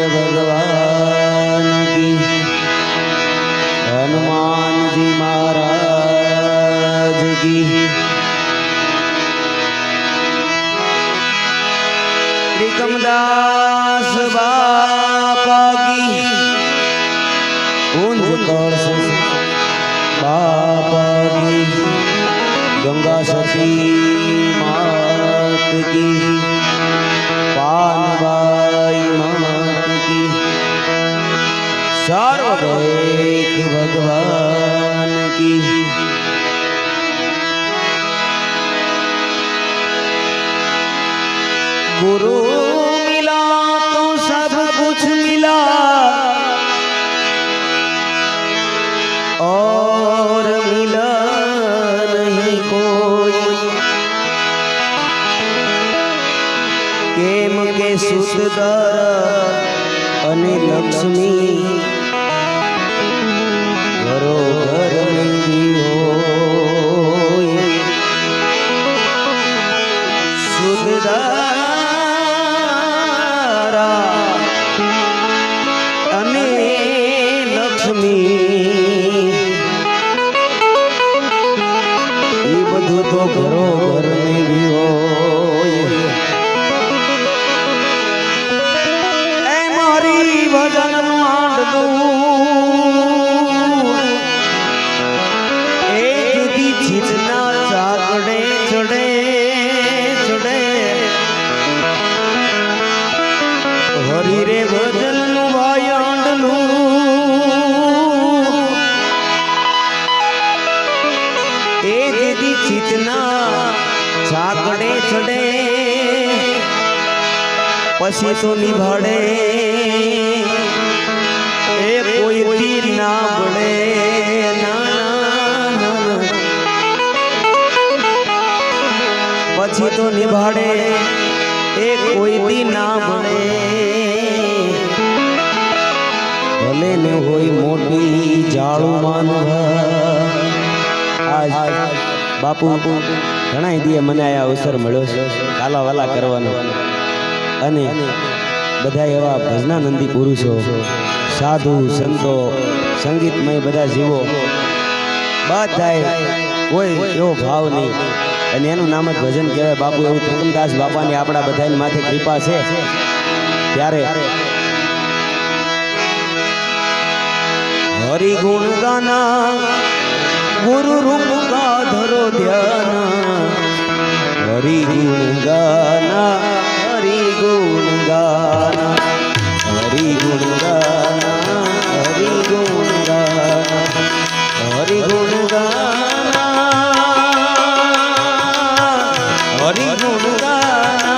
भगवान की, हनुमान जी महाराज की, त्रिकमदास बापा की, कुंज कौश बापा की, गंगा सती मात की, पानबाई मात की, सर्वदेख भगवान की। गुरु मिला तो सब कुछ मिला, और मिला नहीं कोई। केम के सुतदार अने लक्ष्मी, घरो घर नहीं होय। सुतदारा अने लक्ष्मी, ये बधु तो घरो घर में भी होय। ए मारी भजन मांडलू, एक दी छिजना चाकड़े चढ़े चढ़े, हरी रे भजन नु भाई आंडलू। एक दी छितना चाकड़े चढ़े, पसी तो निभाड़े, ए कोई तीर ना बड़े ना, पछी तो निभाड़े, ए कोई दी ना बड़े। भले ने होई मोटी जाड़ू मानवा। आज बापू घણા દીએ મને આ અવસર મળ્યો છે કાલા વાલા કરવાનો, અને બધા એવા ભજનાનંદી પુરુષો, સાધુ સંતો, સંગીતમય બધા જીવો, બધાય કોઈ એવો ભાવ નહીં, અને એનું નામ જ ભજન કહેવાય. બાપુ એવું ત્રિકમદાસ બાપાની આપણા બધાની માથે કૃપા છે. ત્યારે હરિ ગુણ ગાના गुरु रूप का धरो ध्यान, हरि गुण गाना, हरि गुण गाना, हरि गुण गाना, हरि गुण गाना, हरि गुण गाना, हरि गुण गाना,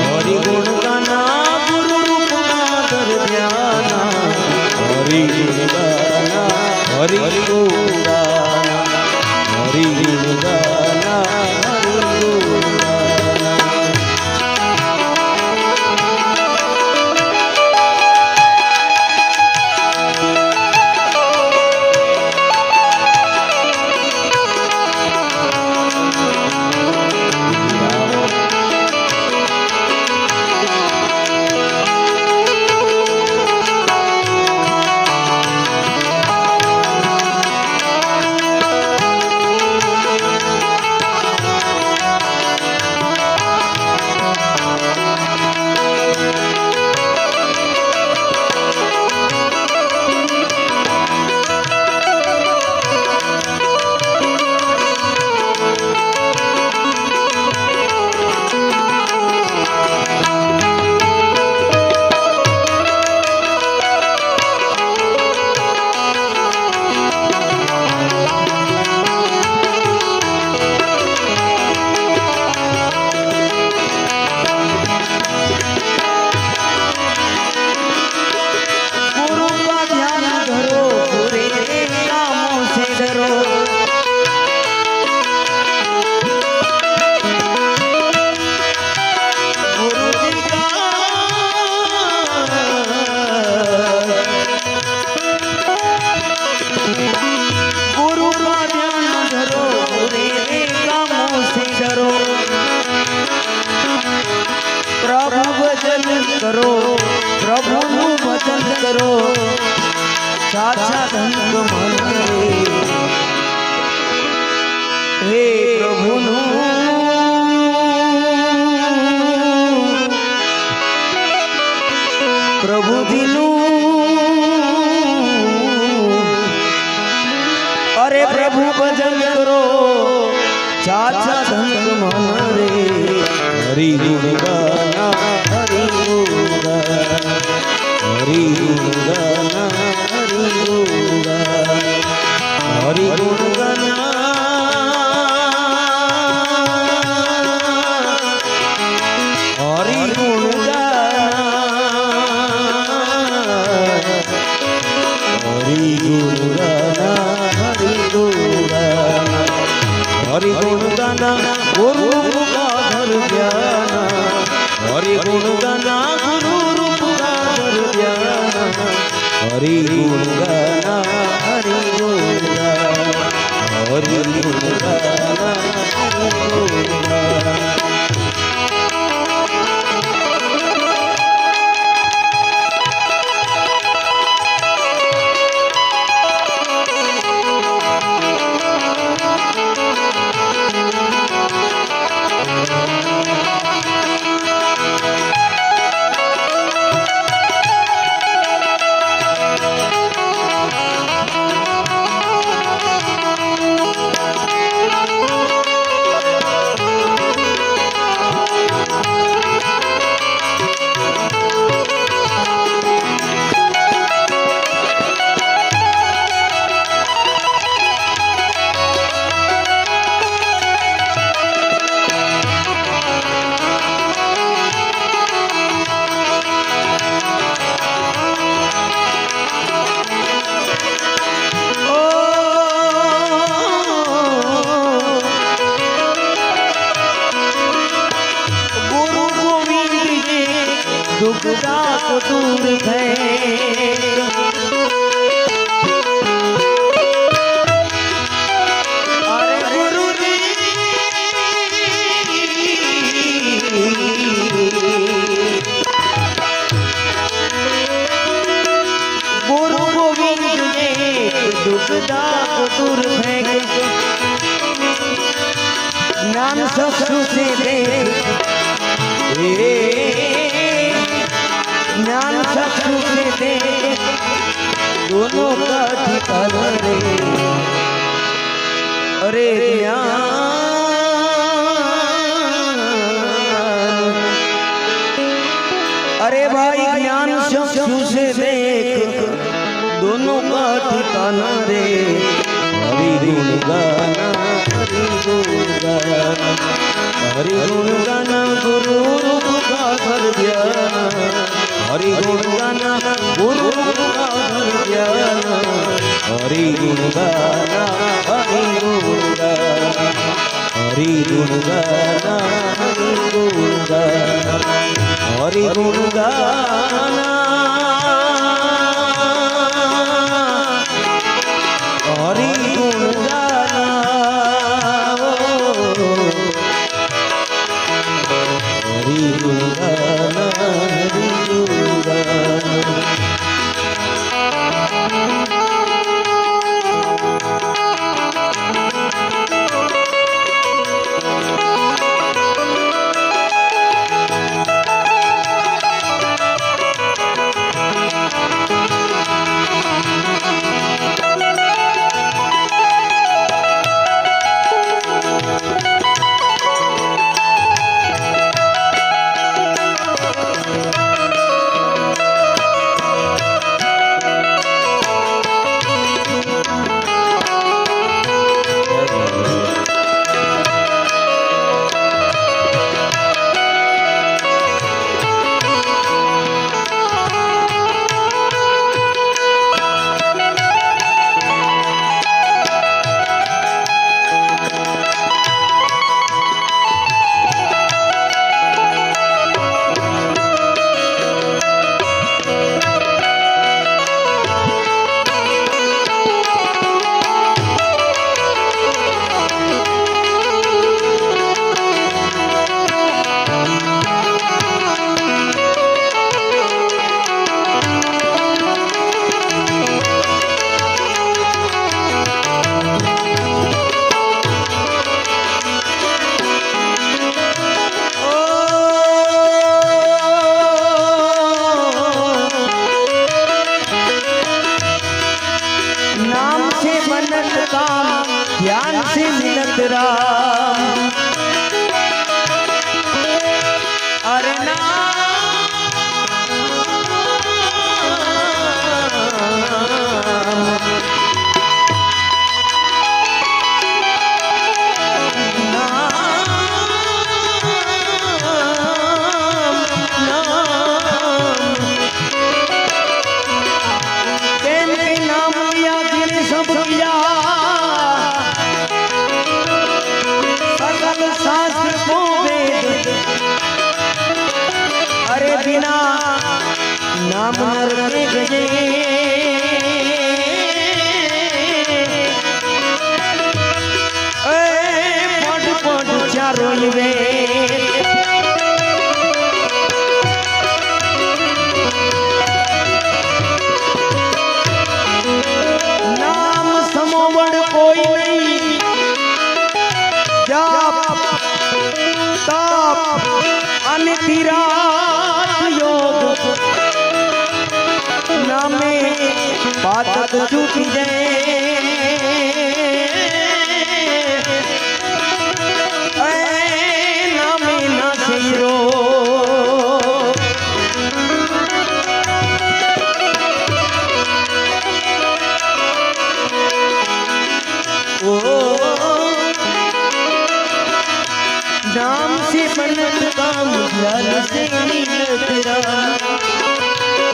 हरि गुण गाना, गुरु रूप का धरो ध्यान, हरि गुण गाना, हरि गुण गाना, हरि गुण गाना, हरि गुण गाना। ભજન કરો પ્રભુનું ભજન કરો સાચા ધન કમાને હે પ્રભુનું અરે પ્રભુ ભજન કરો સાચા ધન કમાને હરિ ગુણ ગાના હરિ ગુણ ગાના હરિ ગુણ ગાના હરિ ગુણ ગાના હરિ ગુણ ગાના હરિ ગુણ ગાના હરિ ગુણ ગાના હરિ ગુણ ગાના હરિ ગુણ ગાના ગુરુ મુખાધર ધ્યાન હરિ ગુણ ગાના ગુરુ મુખાધર ધ્યાન હરિ ગુણ ગાના હરિ ગુણ ગાના હરિ ગુણ ગાના હરિ ગુણ ગાના दुख दाख दूर भय अरे गुरु जी गुरु गोविंद ने दुख दाख दूर भय ज्ञान चक्षु से दे ज्ञान चक्षु से दे दोनों का ठिकाना रे अरे ज्ञान अरे भाई ज्ञान चक्षु से देख दोनों का ठिकाना रे हरि गुण गाना हरि गुण गाना हरि गुण गाना गुरु मुखाधर ध्यान हरि गुण गाना गुरु मुखाधर ध्यान हरि गुण गाना हरि गुण गाना हरि गुण गाना हरि गुण गाना हरि गुण गाना हरि गुण गाना हरि गुण વિના નામ નરકે ગજે પડ પડ ચારો વે નામ સમોવડ કોઈ નહીં જાપ તાપ અને તિરાથ યોગ નામે પાતક છૂટી જાય નામે ના શીરો नाम से बनत काम ज्ञान से नीलत राम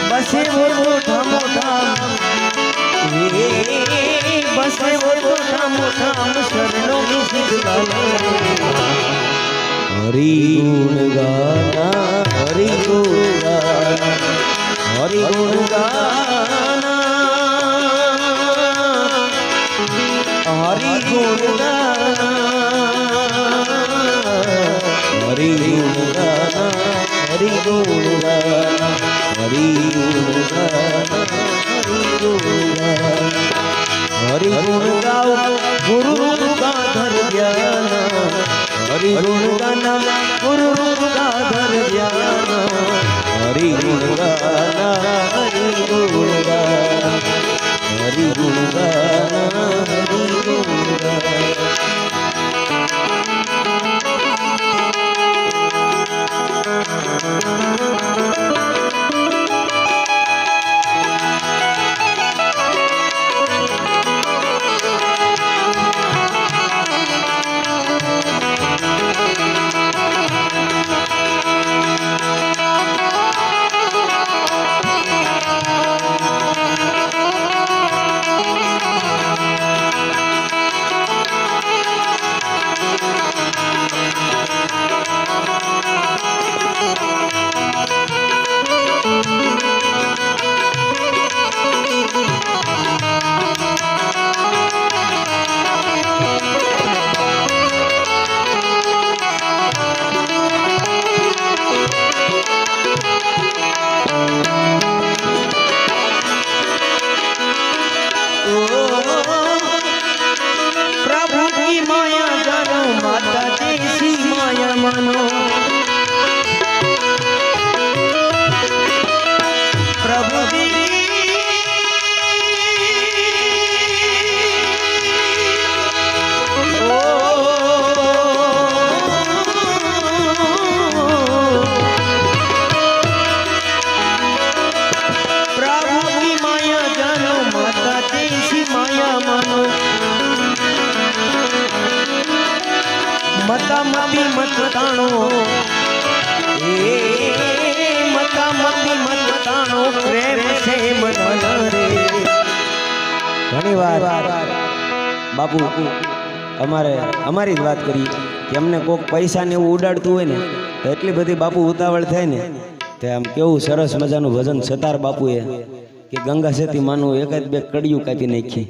बसे वो मोठा मोठा बसे वो मोठा मोठा शरणों में सिखाना हरि गुण गाना हरि गुण गाना हरि गुण गाना हरि गुण गाना हरि गुण गाना हरि गुण गाना हरि गुण गाना हरि गुण गाना हरि गुण गाओ गुरु का धर ज्ञान हरि गुण गाना गुरु का धर ज्ञान हरि गुण गाना हरि गुण गाना हरि गुण गाना हरि गुण गाना मता मती मत ताणो मता मती मत ताणो प्रेम से मनना रे घणी વાર બાપુ અમારી જ વાત કરી કે અમને કોક પૈસા ને એવું ઉડાડતું હોય ને તો એટલી બધી બાપુ ઉતાવળ થાય ને તે આમ કેવું સરસ મજાનું ભજન સતાર બાપુએ કે ગંગા સેતી માનું એકાદ બે કડિયું કાપી નાખી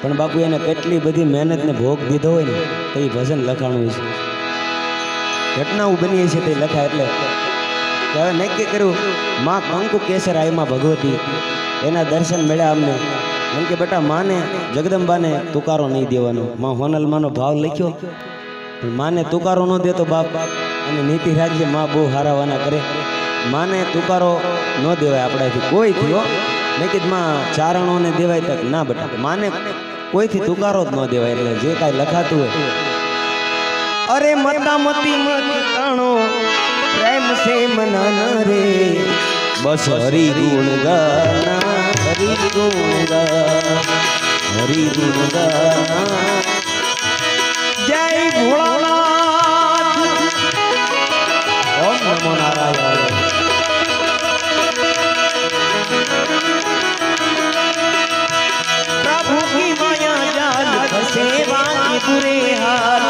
પણ બાપુ એને કેટલી બધી મહેનત ને ભોગ દીધો હોય ને તો એ ભજન લખાણું છે ઘટનાઓ બની છે તે લખાય એટલે કે હવે નક્કી કર્યું માં કંકુ કેસર આઈમાં ભગવતી એના દર્શન મળ્યા અમને એમ કે બેટા માને જગદંબાને તુકારો નહીં દેવાનો માં હોનલમાંનો ભાવ લખ્યો પણ માને તુકારો ન દેતો બાપ અને નીતિ રાજ્ય માં બહુ હારાવાના કરે માને તુકારો ન દેવાય આપણાથી કોઈ થયો મેં કીધું માં ચારણોને દેવાય તક ના બેટા માને કોઈથી તુકારો જ ન દેવાય એટલે જે કાંઈ લખાતું હોય અરે મતા મતી મત તાણો પ્રેમ સે મનાના રે બસ હરિ ગુણ ગાના હરિ ગુણ ગાના હરિ ગુણ ગાના જય ભોળાનાથ ઓમ નમો નારાયણ प्रभु की माया जाल फसे वाकी बुरे हाल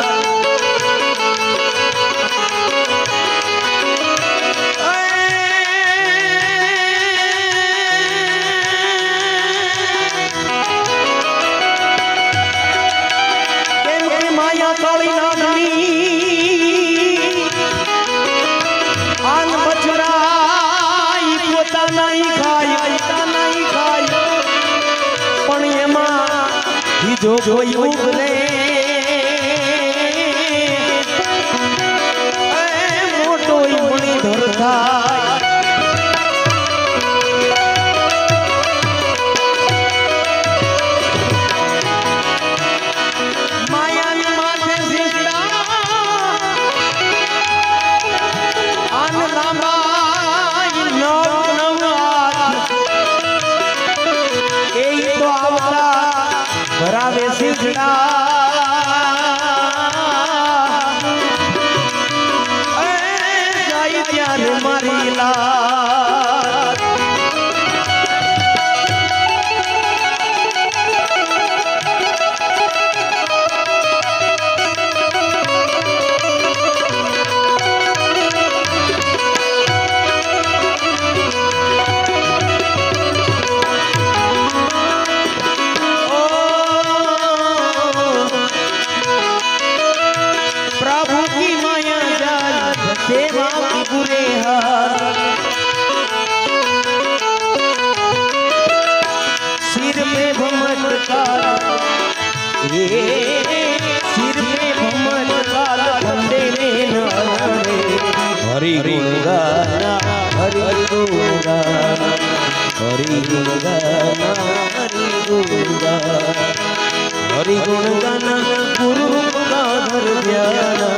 जो कोई उगले मोटो ईमणी धरता ભરાવે સિંધડા જાય ત્યારે મારી લાત सेवा की बुरे हाल सिर पे भमर काल ये सिर पे भमर काल बंदे ने नारे हरि गुण गाना हरि गुण गाना हरि गुण गाना हरि गुण गाना हरि गुण गाना गुरु का धर ध्याना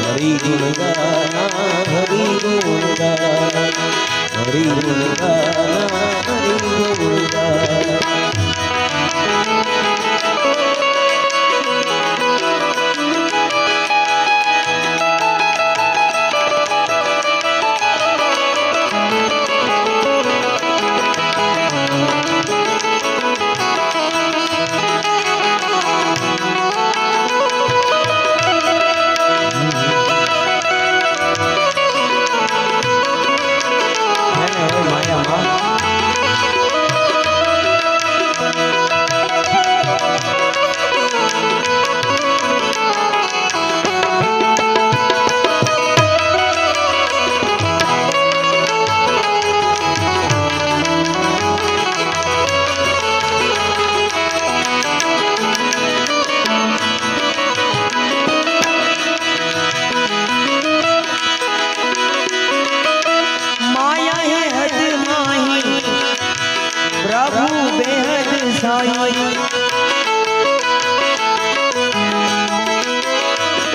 हरि गुण गाना हरि गुण गाना हरि गुण गाना हरि गुण गाना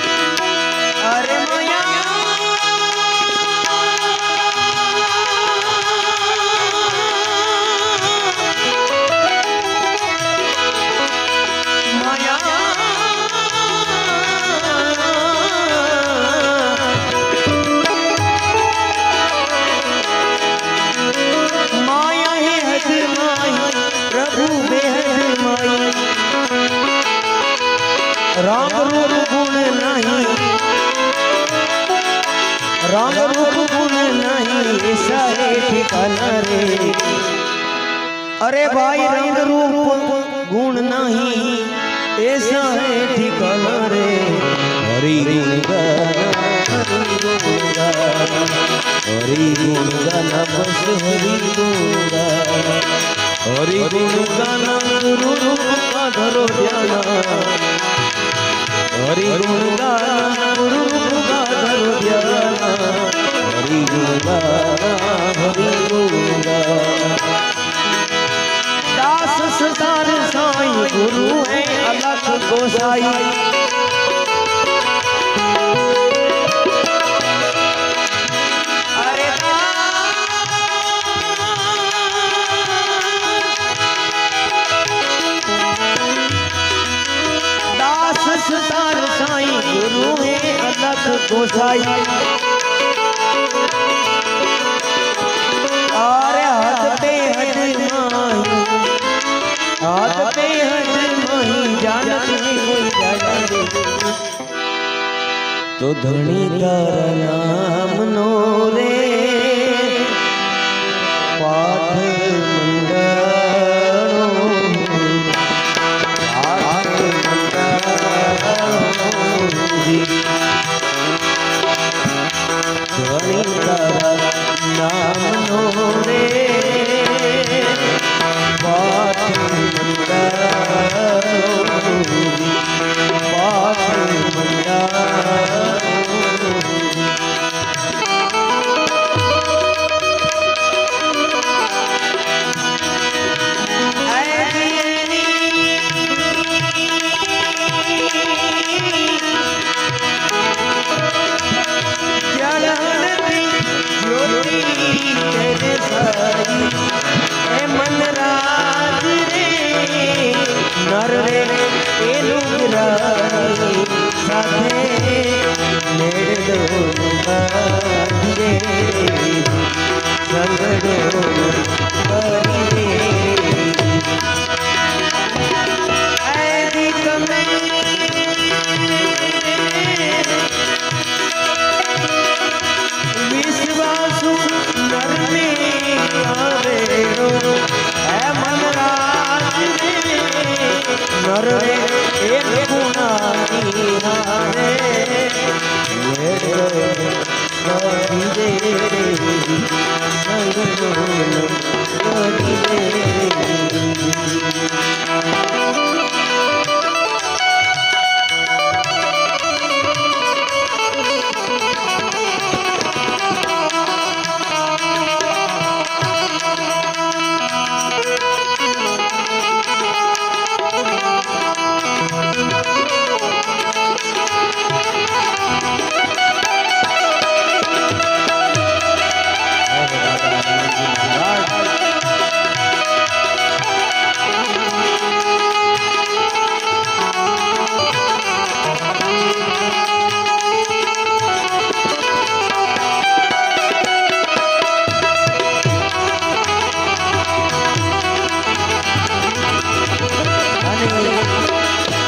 अरे माया माया माया है हद माही प्रभु बेहद माई राम रूप गुण नहीं राम रूप गुण नहीं ऐसा है ठिकाना रे अरे भाई रंग रूप गुण नहीं ऐसा है ठिकाना रे हरि गुण गाना हरि गुण गाना बस हरि गुण गाना हरि गुण गाना गुरु रूप का धरो ध्याना हरि गुण गाना गुरु रूप का धरो ध्याना हरि गुण गाना हरि गुण गाना दास सतार साईं गुरु है अलख गोसाई सतार साईं गुरु है अलख गोसाई और हाथ पे हज माही हाथ पे हज माही जानत नहीं कोई जाना रे तो धनी तारा नाम नो रे पाठ नाम नो रे पाठ मंडलो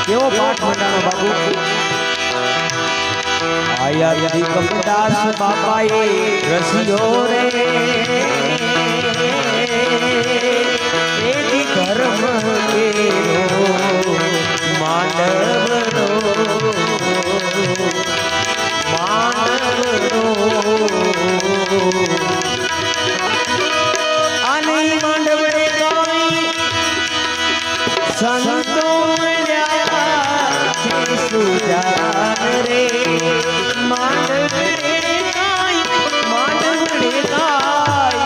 કેવો પાઠ મંડાણો બાપુ આયા દિગમદાસ બાપાએ રસિયો રે એથી ધર્મ કેરો માંડવનો આને માંડવડે ગાવી સંતો સુજાન રે માંડવડે ગાય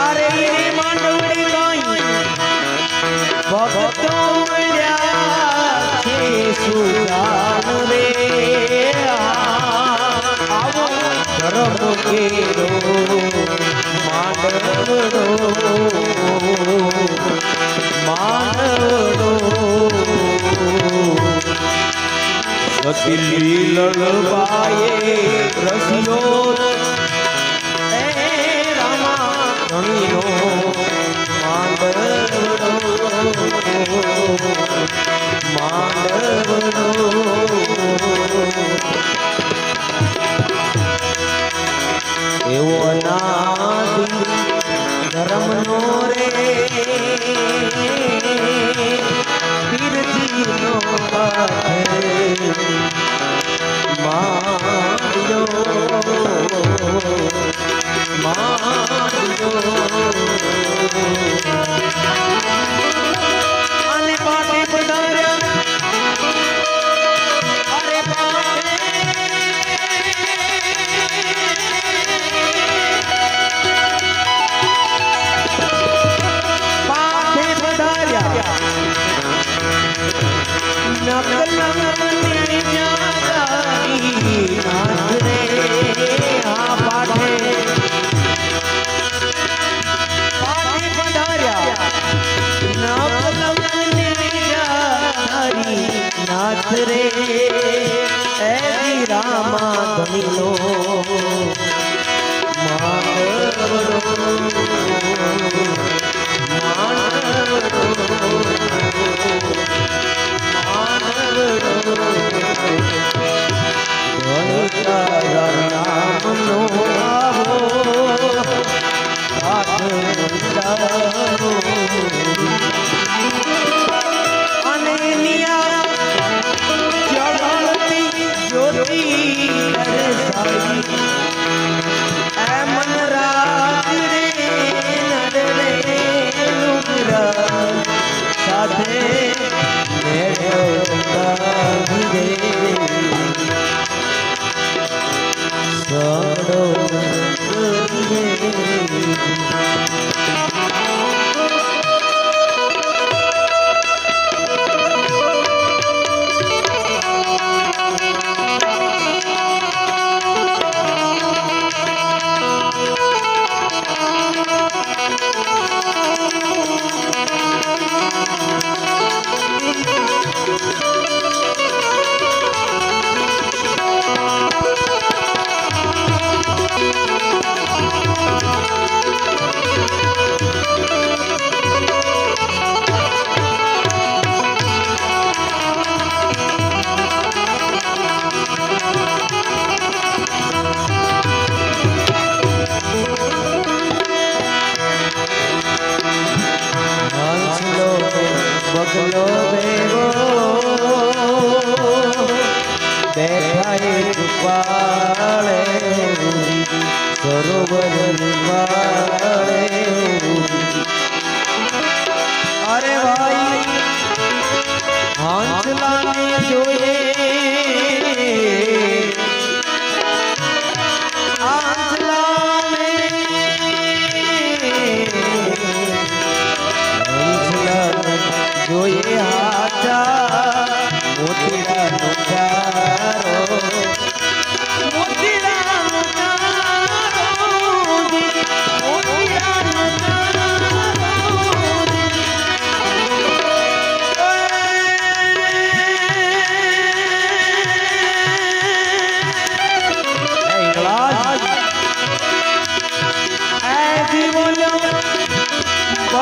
અરે માંડવડે ગાય ભક્તો છે સુજાન રે આવો ધર્મ કેરો માંડવડો સતી લલબાએ રસિયો એ રામા ધણીનો માંડવડો એવો અનાદિ ધર્મનો રે પીરજીનો અને પાટે પધાર્યા અરે પાટે પધાર્યા નકલની જાગારી નાથ રે આ પાઠે પધાર્યા નકલની જાગારી નાથ રે એવી રામા ધણીનો જોઈએ આંચલાને જોઈએ હાચા મોતીડા નો ચારો મોતીડા નો ચારો મોતીડા નો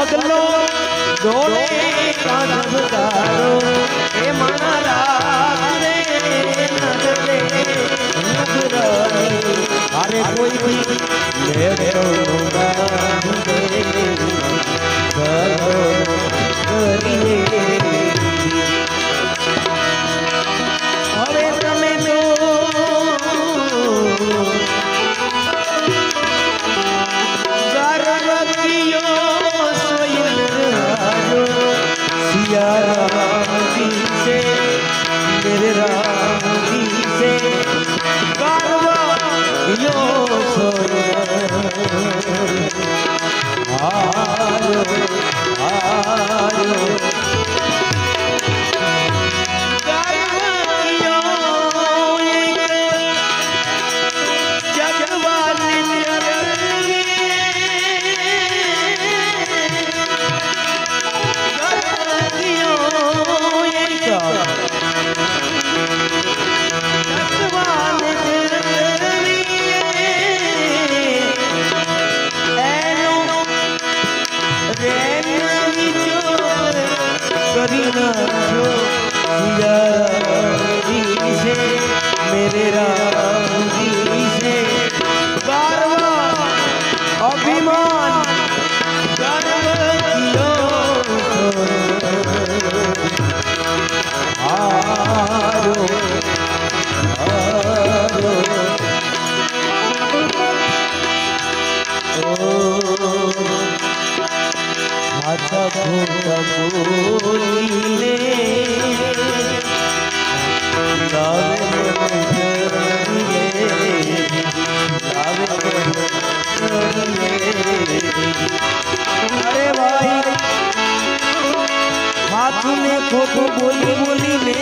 પગલો ડોલે કાંધ તારો એ મારા રે નગરે નગરાની અરે કોઈ લેડો બાંધે કરો કરીએ હવે તમે राम जी से मेरे राम जी से कारवा यो आयो आयो मेरे राम जी से कारवा अभिमान गर्व कियो आरो आरो हाथा खोटा बोलीने अरे भाई हाथ में खोटो बोली बोली ने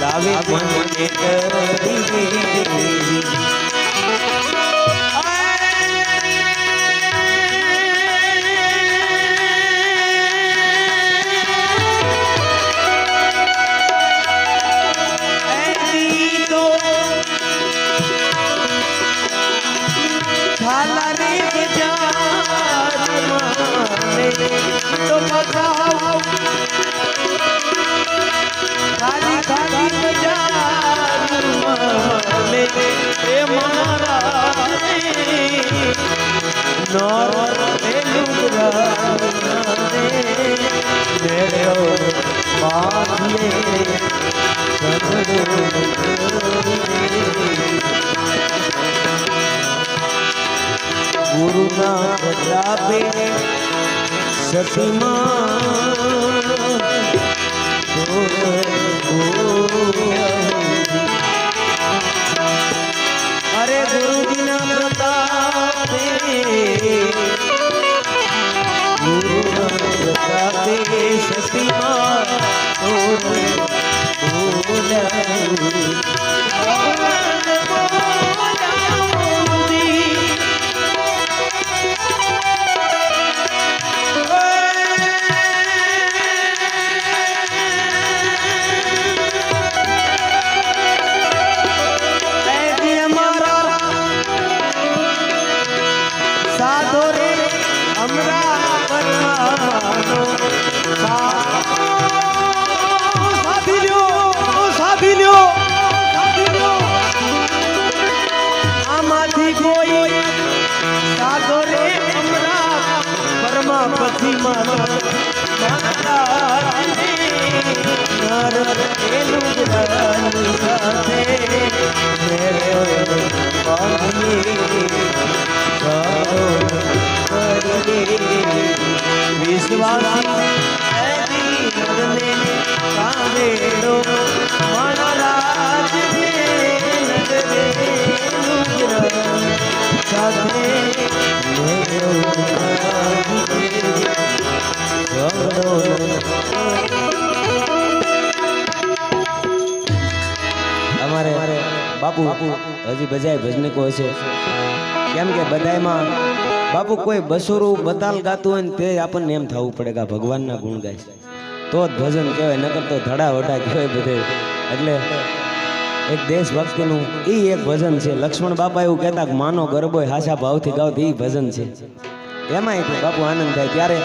लावे मन ने तो बताओ खाली खाली बाजार में ए महाराज नौर लुगरा मेरो बांधले गुरु ना बजावे सतीमा अरे गुरु जी ना प्रतापे गुरु ना प्रतापे सतीमा पति माता વેડો મહારાજ સાથે અમારે બાપુ હજી બજાય ભજનિકો હશે કેમ કે બધાયમાં બાપુ કોઈ બસુરું બતાલ ગાતું હોય ને તે આપણને એમ થવું પડે કે ભગવાનના ગુણ ગાય છે તો જ ભજન કહેવાય નકર તો ધડા વડા કહેવાય બધે એટલે એક દેશભક્તિનું એ એક ભજન છે લક્ષ્મણ બાપા એવું કહેતા કે માનો ગરબો હાસા ભાવથી ગાવ એ ભજન છે એમાં બાપુ આનંદ થાય ત્યારે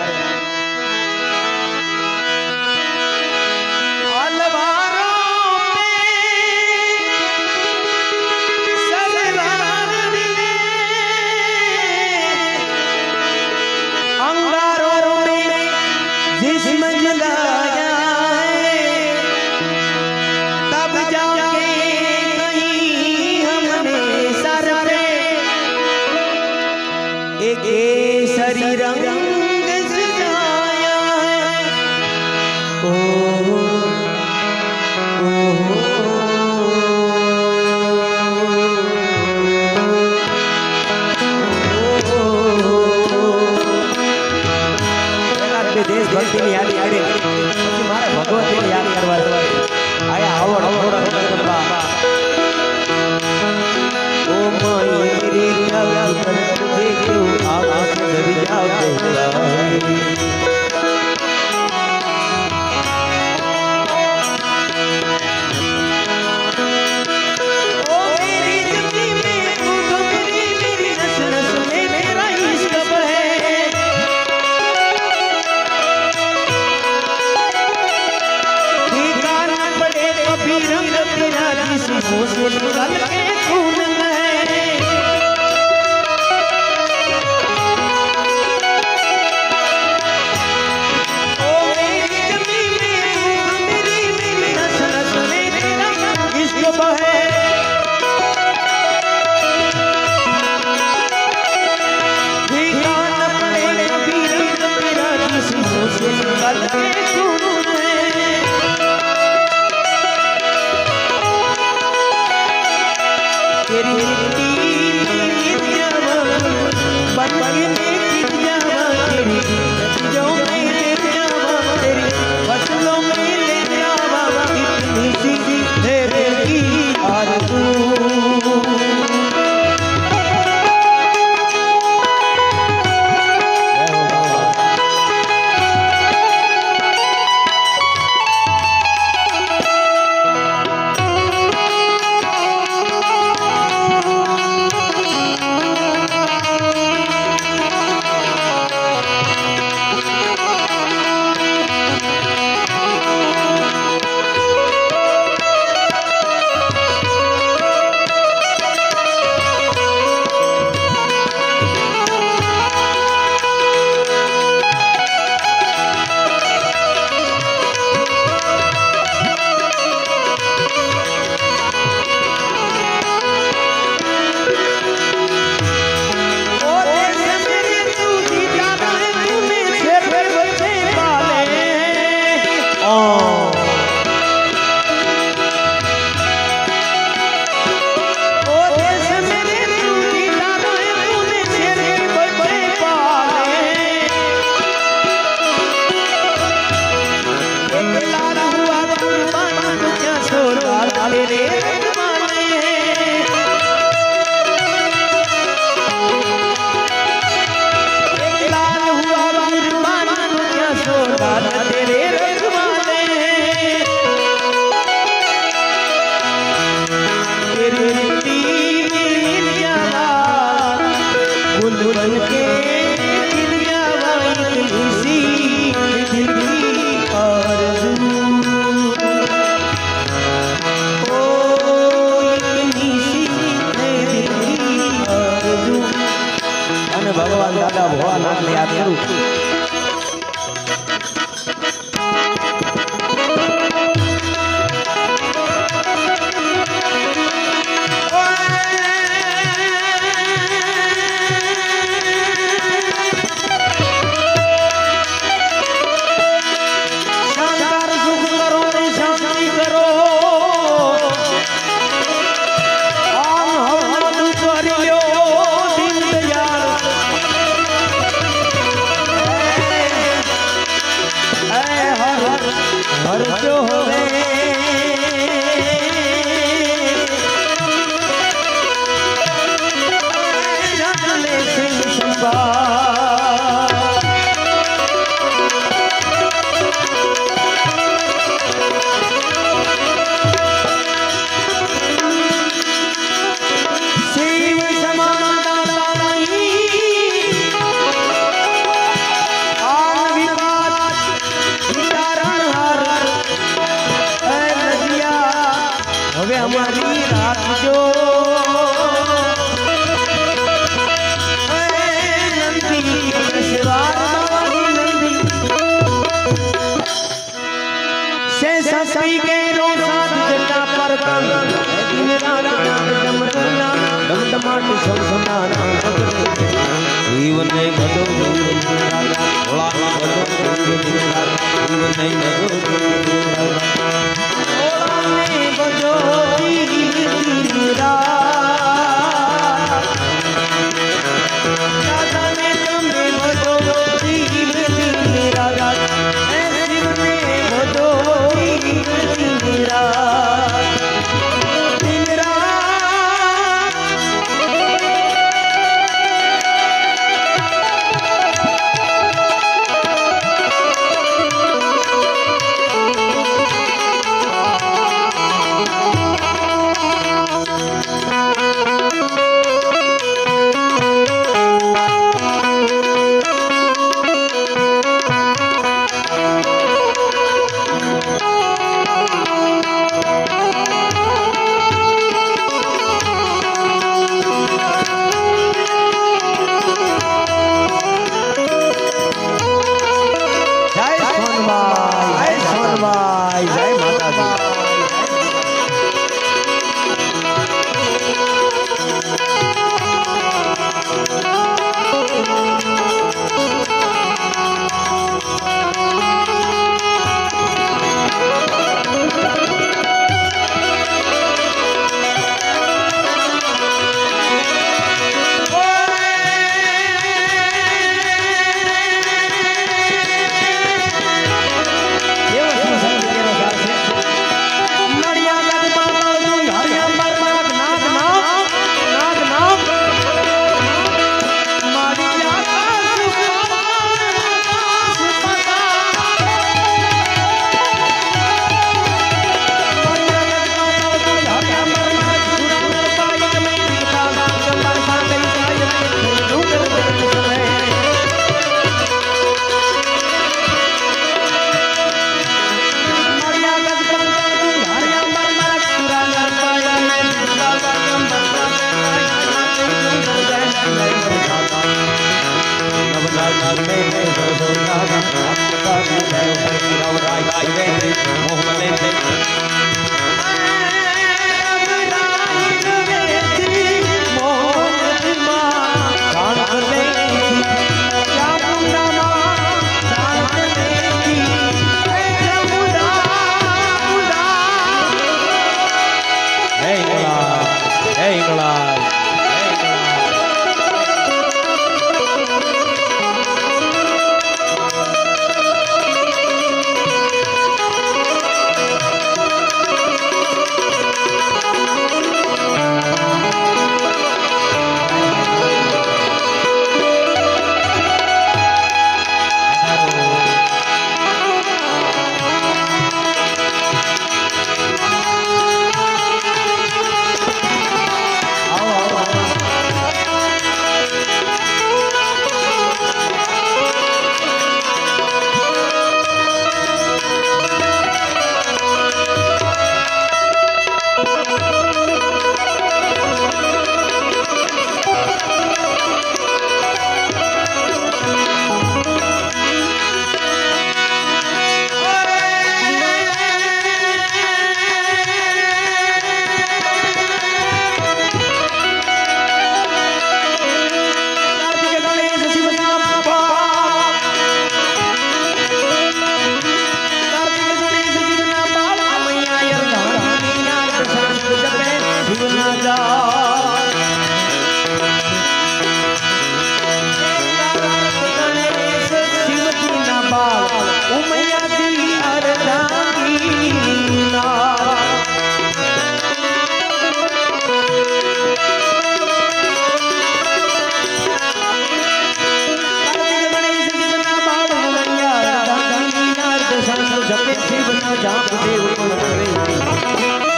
केसरी रंग सजाया ओ देशभक्ति ની યાદ આડે પછી મારે ભગવતીને યાદ કરવા આયા આવડ થોડા કરવા ઓ મારી યાદ કરજે જો આકાશ દરિયા Oh ભરજો હવે જગલે સિંહ સંભા શિવ સમાન હવે અમારી રાખજો શક્તિ કે રો સાથ જટા પર દિન રાત ડમરલા ડમડમાટ સંસના જીવને બધો ભોળા બધો જીવને બધો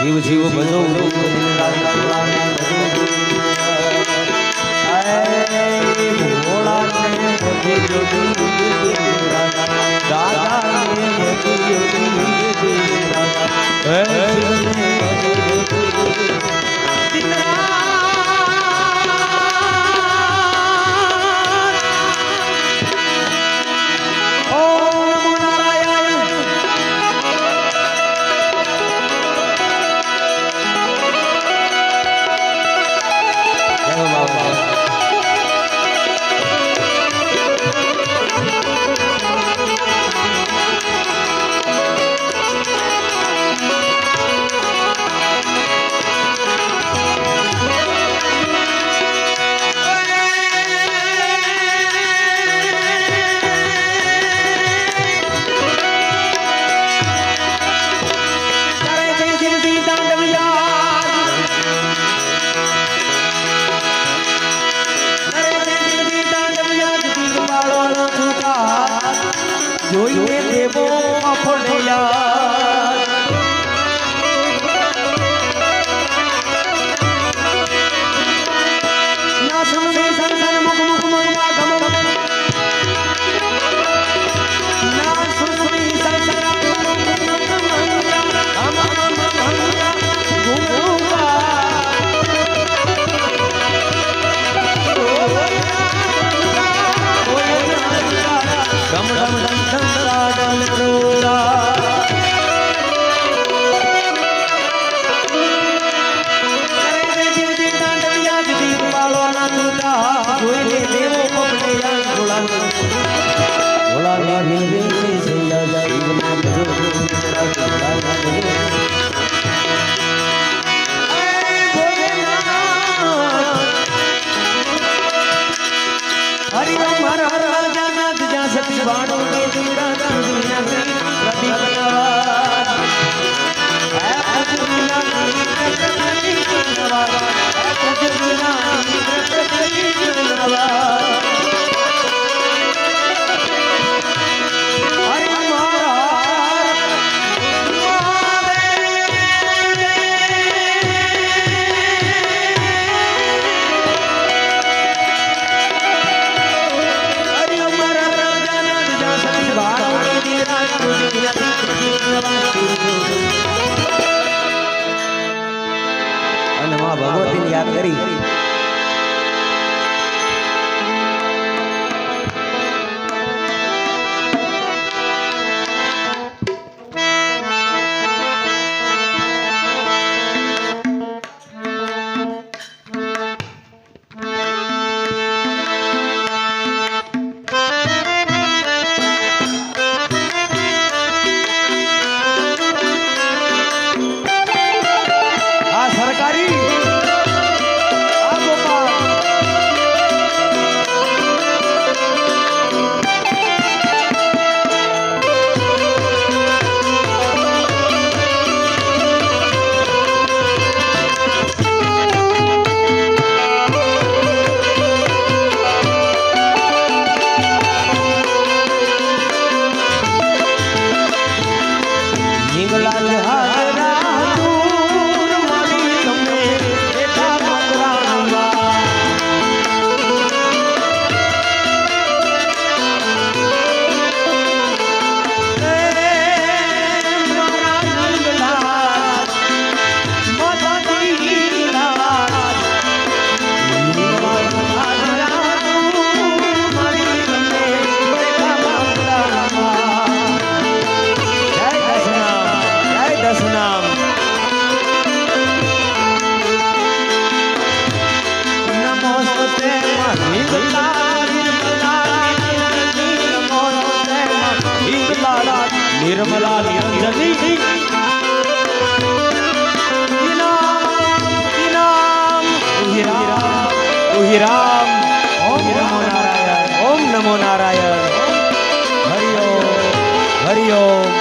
જીવ જીવ ભજો જોઈએ દેવો અફળે યાર ના સમસે સંસાર મુખ મુખ મગમાં ગમ ના સમસે સંસાર મુખ મુખ ભગવતીને યાદ કરી निर्मला निरंजनी राम ओम नमो नारायण ओम नमो नारायण हरि ओम हरि ओम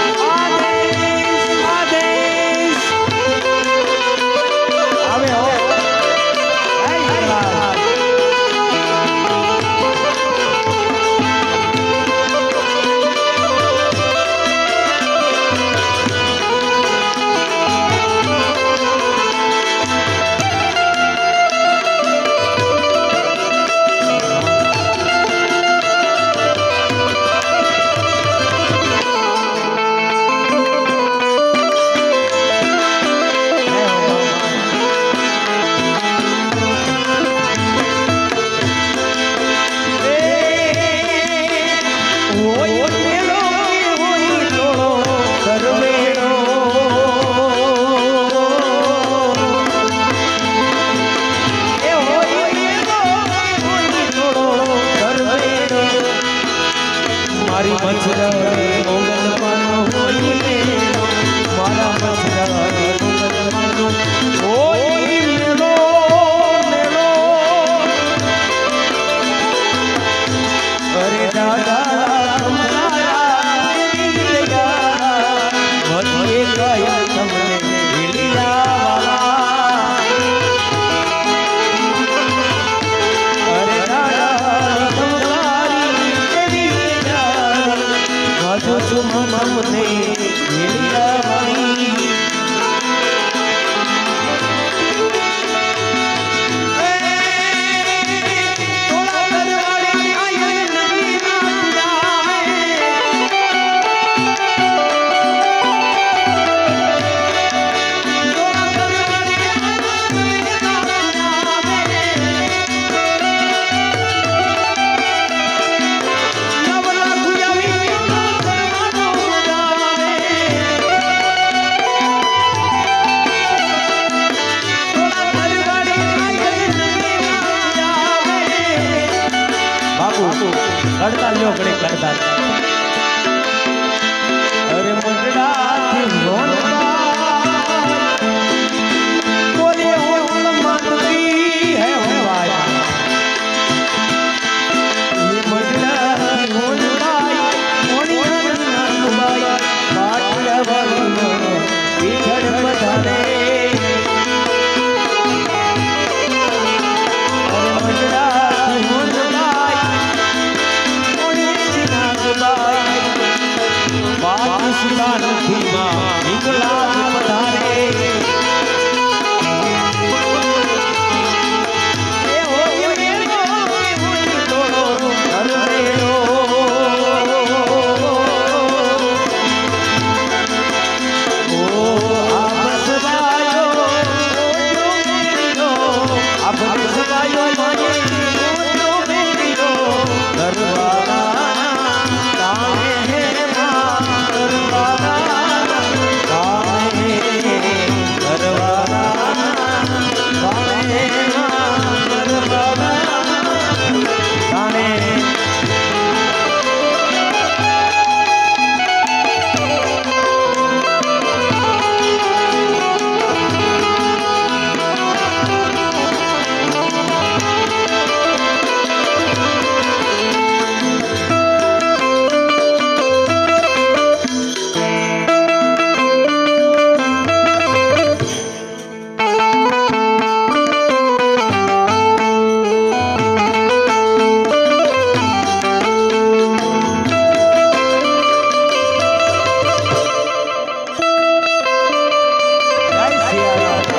પછી આવ્યા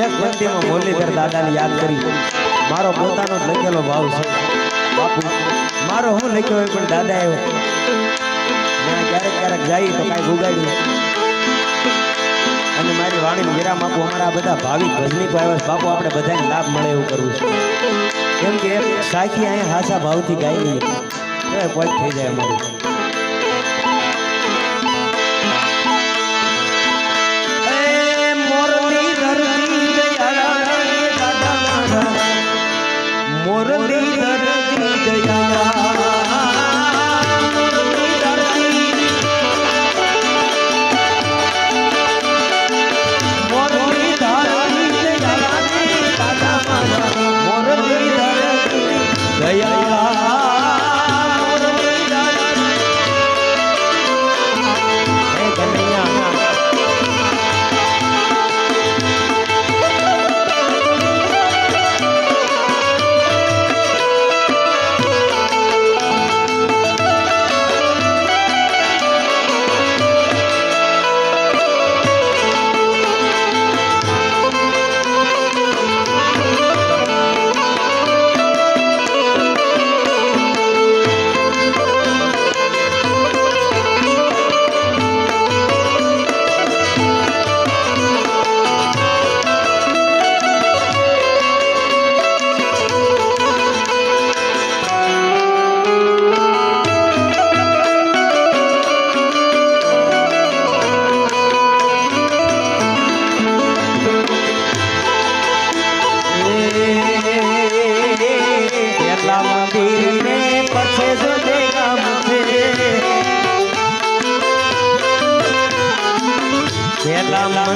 એક પંક્તિમાં મુરલીધર દાદાને યાદ કરી મારો પોતાનો જ લખેલો ભાવ છે બાપુ મારો હું લખ્યો હોય પણ દાદા આવ્યો મેં ક્યારેક ક્યારેક જાય તો કાંઈ ગુગાડ્યું અને મારી વાણીને વિરામ આપું અમારા બધા ભાવિક ભજનીકો આવ્યા બાપુ આપણે બધાને લાભ મળે એવું કરવું છે કેમ કે એક સાખી અહીંયા હાસા ભાવથી ગાઈ લઈએ તો પોઈન્ટ થઈ જાય અમારું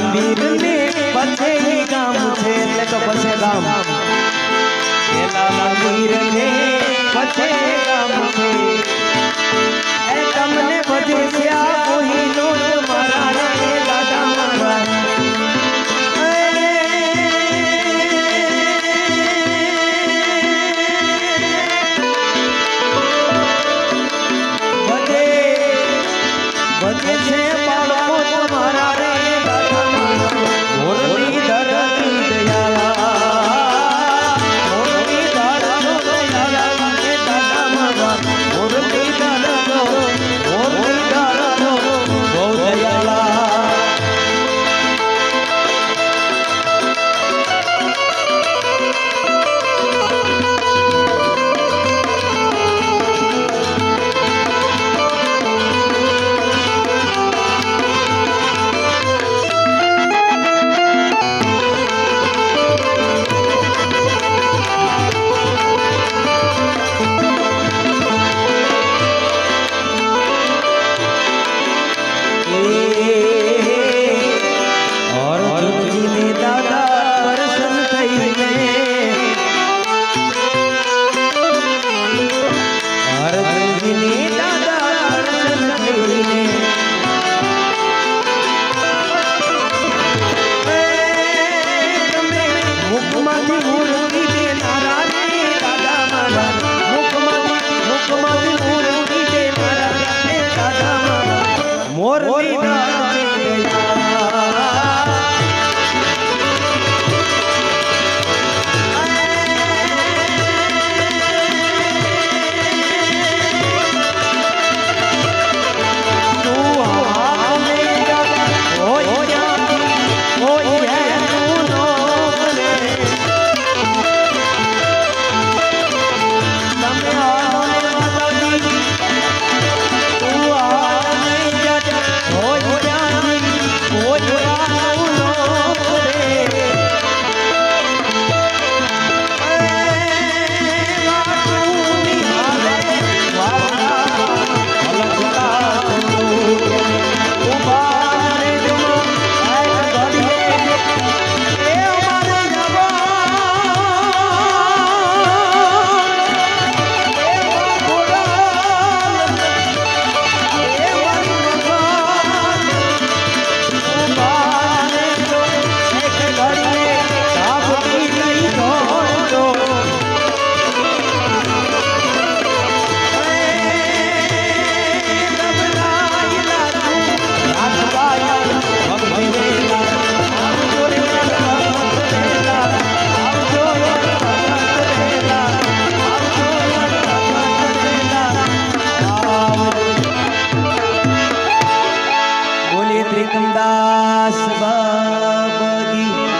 મંદિર ને પછી ગામ છે એટલે તો પછી ગામ પેલા મંદિર ને પછી ગામ છે એ તમને ભજે શ્યા કોઈ નો મારા રે દાદા મારા ભજે છે બાળકો તમારા રે દાદા મારા મોરલી ધરતી દયા પ્રીતમદાસ બાબા કી